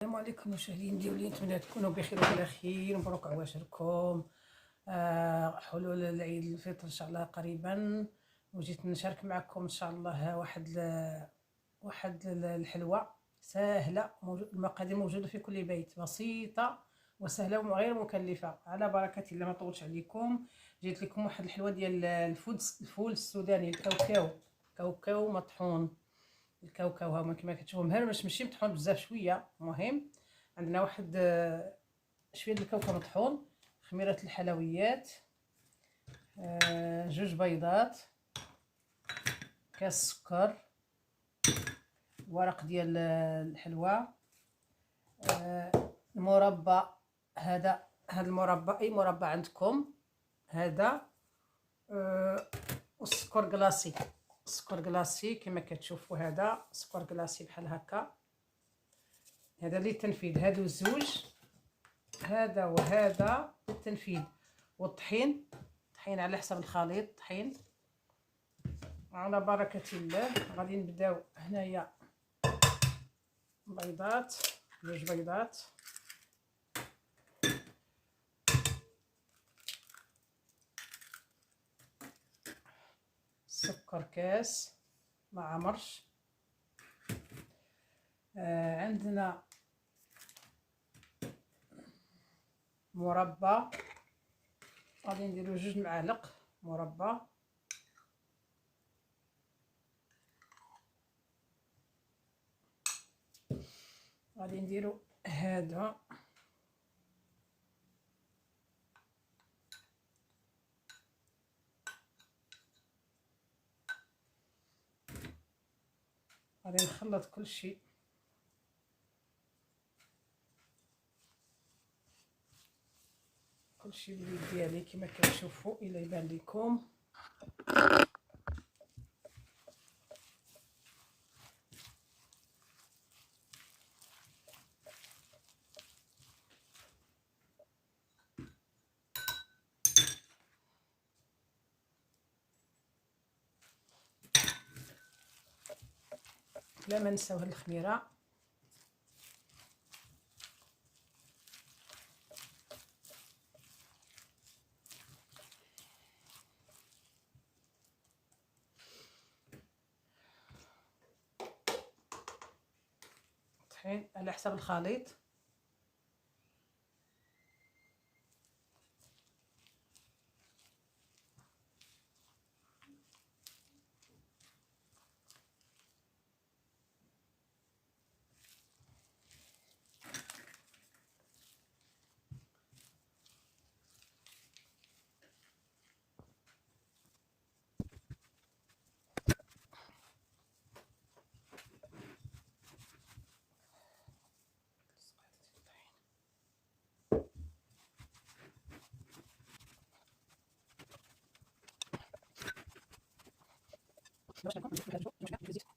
السلام عليكم مشاهدين ديالي، نتمنى تكونوا بخير وعلى خير. مبروك عواشركم. حلول العيد الفطر ان شاء الله قريبا، وجيت نشارك معكم ان شاء الله واحد الحلوى سهله. المقادير موجوده في كل بيت، بسيطه وسهله وغير مكلفه، على بركه الله. ما طولش عليكم، جيت لكم واحد الحلوى ديال الفول السوداني، الكاوكاو مطحون. الكاوكاو هما كما كتشوفوا مهرمش، ماشي مطحون بزاف، شويه. المهم عندنا واحد شويه د الكاوكاو مطحون، خميره الحلويات، جوج بيضات، كاس سكر، ورق ديال الحلوى، المربى. هذا المربى، اي مربى عندكم هذا، والسكر كلاصي. السكر كلاصي كما كتشوفوا، هذا سكر كلاصي بحال هكا. هذا للتنفيذ، هادو زوج، هذا وهذا للتنفيذ. والطحين، طحين على حسب الخليط، طحين على بركة الله. غادي نبداو هنايا بيضات، جوج بيضات، سكر كاس مع مرش، عندنا مربى، غادي نديرو جوج معالق مربى، غادي نديرو هذا، غادي نخلط كلشي. كلشي باليد ديالي كما كتشوفوا، الى يبان لكم. لا ما نساو هاد الخميره. طحين على حسب الخليط. زيت.